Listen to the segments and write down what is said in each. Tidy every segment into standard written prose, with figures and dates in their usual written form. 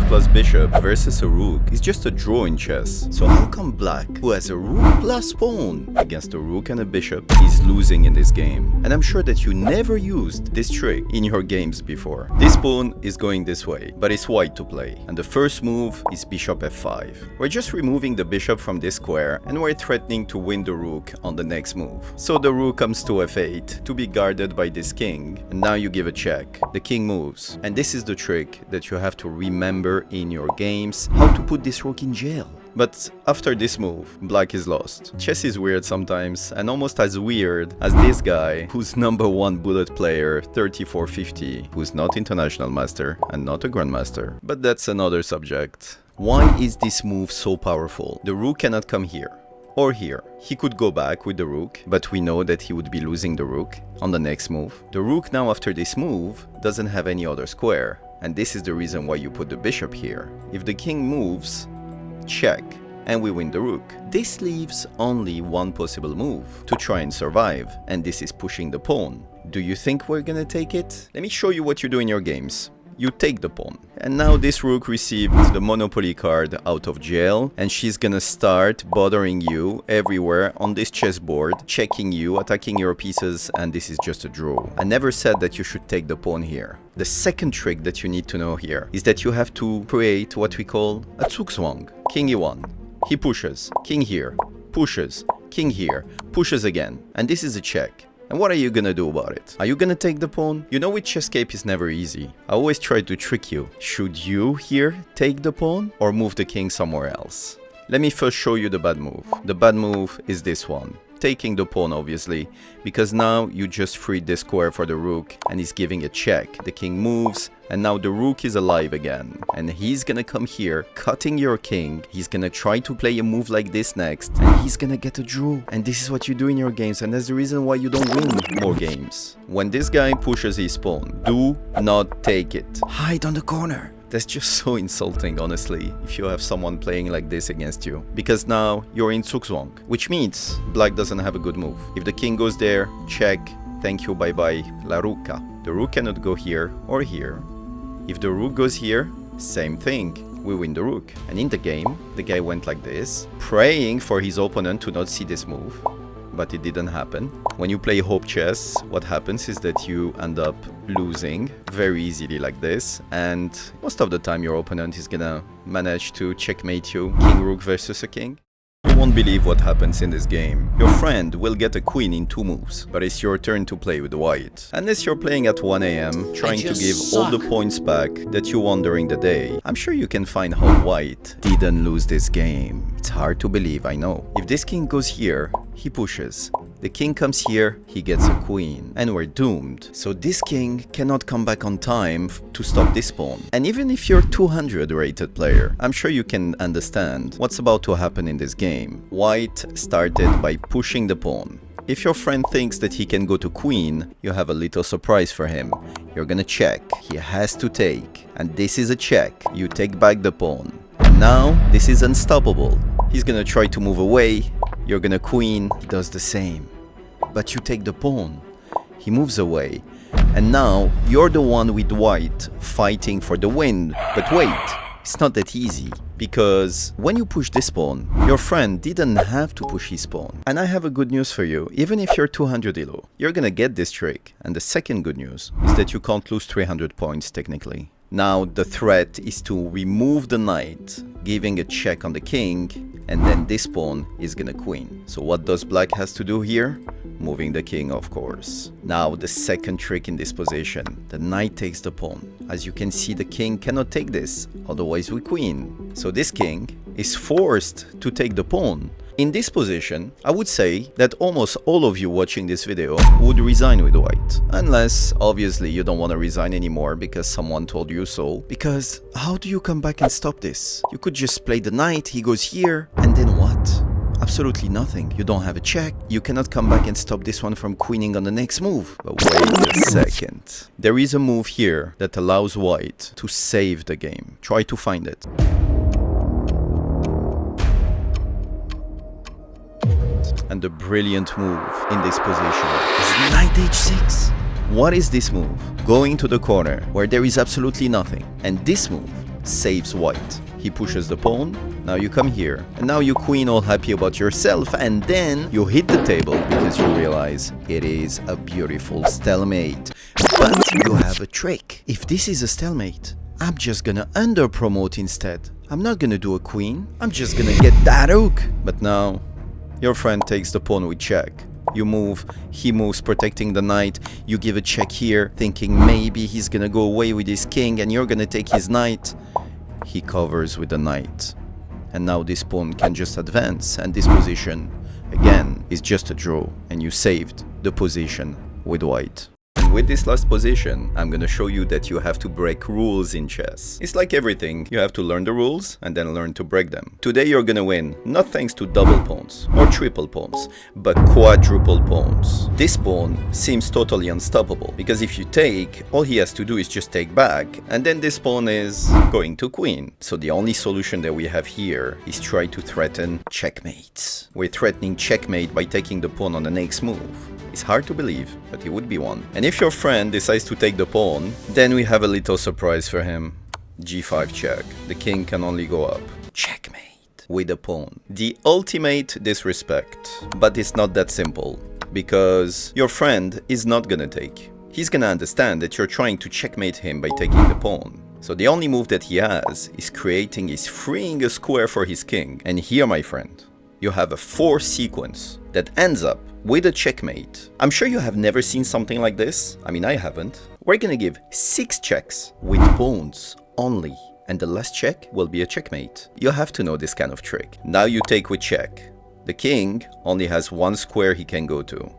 plus bishop versus a rook is just a draw in chess. So how come black, who has a rook plus pawn against a rook and a bishop, is losing in this game? And I'm sure that you never used this trick in your games before. This pawn is going this way, but it's white to play. And the first move is bishop f5. We're just removing the bishop from this square and we're threatening to win the rook on the next move. So the rook comes to f8 to be guarded by this king. And now you give a check. The king moves. And this is the trick that you have to remember in your games, how to put this rook in jail. But after this move, black is lost. Chess is weird sometimes, and almost as weird as this guy, who's #1 bullet player 3450, who's not international master and not a grandmaster. But that's another subject. Why is this move so powerful? The rook cannot come here or here. He could go back with the rook, but we know that he would be losing the rook on the next move. The rook now after this move doesn't have any other square, and this is the reason why you put the bishop here. If the king moves, check, and we win the rook. This leaves only one possible move to try and survive, and this is pushing the pawn. Do you think we're gonna take it? Let me show you what you do in your games. You take the pawn. And now this rook received the Monopoly card out of jail, and she's gonna start bothering you everywhere on this chessboard, checking you, attacking your pieces, and this is just a draw. I never said that you should take the pawn here. The second trick that you need to know here is that you have to create what we call a zugzwang. King e1. He pushes. King here. Pushes. King here. Pushes again. And this is a check. And what are you gonna do about it? Are you gonna take the pawn? You know with chesscape is never easy. I always try to trick you. Should you here take the pawn or move the king somewhere else? Let me first show you the bad move. The bad move is this one. Taking the pawn obviously, because now you just freed the square for the rook and he's giving a check. The king moves and now the rook is alive again, and he's gonna come here cutting your king. He's gonna try to play a move like this next and he's gonna get a draw. And this is what you do in your games, and that's the reason why you don't win more games. When this guy pushes his pawn, do not take it. Hide on the corner. That's just so insulting, honestly, if you have someone playing like this against you. Because now you're in zugzwang, which means black doesn't have a good move. If the king goes there, check, thank you, bye-bye, la rucca. The rook cannot go here or here. If the rook goes here, same thing. We win the rook. And in the game, the guy went like this, praying for his opponent to not see this move. But it didn't happen. When you play hope chess, what happens is that you end up losing very easily like this, and most of the time your opponent is gonna manage to checkmate you. King rook versus a king. You won't believe what happens in this game. Your friend will get a queen in 2 moves, but it's your turn to play with white. Unless you're playing at 1 AM, trying to give all the points back that you won during the day, I'm sure you can find how white didn't lose this game. It's hard to believe, I know. If this king goes here, he pushes. The king comes here, he gets a queen, and we're doomed. So this king cannot come back on time to stop this pawn. And even if you're 200 rated player, I'm sure you can understand what's about to happen in this game. White started by pushing the pawn. If your friend thinks that he can go to queen, you have a little surprise for him. You're gonna check. He has to take. And this is a check. You take back the pawn. And now, this is unstoppable. He's gonna try to move away. You're gonna queen, he does the same. But you take the pawn. He moves away. And now, you're the one with white fighting for the win. But wait, it's not that easy. Because when you push this pawn, your friend didn't have to push his pawn. And I have a good news for you. Even if you're 200 elo, you're gonna get this trick. And the second good news is that you can't lose 300 points technically. Now the threat is to remove the knight, giving a check on the king, and then this pawn is gonna queen. So what does black has to do here? Moving the king, of course. Now the second trick in this position, the knight takes the pawn. As you can see, the king cannot take this, otherwise we queen. So this king is forced to take the pawn. In this position, I would say that almost all of you watching this video would resign with white. Unless, obviously, you don't want to resign anymore because someone told you so. Because how do you come back and stop this? You could just play the knight, he goes here, and then what? Absolutely nothing. You don't have a check. You cannot come back and stop this one from queening on the next move. But wait a second. There is a move here that allows white to save the game. Try to find it. And the brilliant move in this position is knight h6. What is this move? Going to the corner where there is absolutely nothing. And this move saves white. He pushes the pawn, now you come here, and now you queen all happy about yourself, and then you hit the table because you realize it is a beautiful stalemate. But you have a trick. If this is a stalemate, I'm just gonna under promote instead. I'm not gonna do a queen, I'm just gonna get that rook. But now, your friend takes the pawn with check. You move, he moves protecting the knight, you give a check here, thinking maybe he's gonna go away with his king and you're gonna take his knight. He covers with the knight. And now this pawn can just advance, and this position, again, is just a draw, and you saved the position with white. And with this last position, I'm gonna show you that you have to break rules in chess. It's like everything, you have to learn the rules and then learn to break them. Today you're gonna win, not thanks to double pawns or triple pawns, but quadruple pawns. This pawn seems totally unstoppable, because if you take, all he has to do is just take back, and then this pawn is going to queen. So the only solution that we have here is try to threaten checkmate. We're threatening checkmate by taking the pawn on the next move. It's hard to believe, but it would be one. And if your friend decides to take the pawn, then we have a little surprise for him. G5 check. The king can only go up. Checkmate with the pawn. The ultimate disrespect. But it's not that simple, because your friend is not gonna take. He's gonna understand that you're trying to checkmate him by taking the pawn. So the only move that he has is freeing a square for his king. And here, my friend, you have a 4 sequence that ends up with a checkmate. I'm sure you have never seen something like this. I mean, I haven't. We're gonna give 6 checks with pawns only, and the last check will be a checkmate. You have to know this kind of trick. Now you take with check. The king only has 1 square he can go to,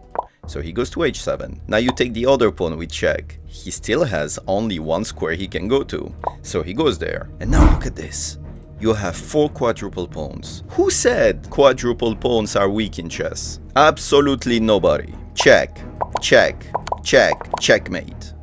so he goes to h7. Now you take the other pawn with check. He still has only 1 square he can go to, so he goes there. And now look at this. You have 4 quadruple pawns. Who said quadruple pawns are weak in chess? Absolutely nobody. Check, check, check, checkmate.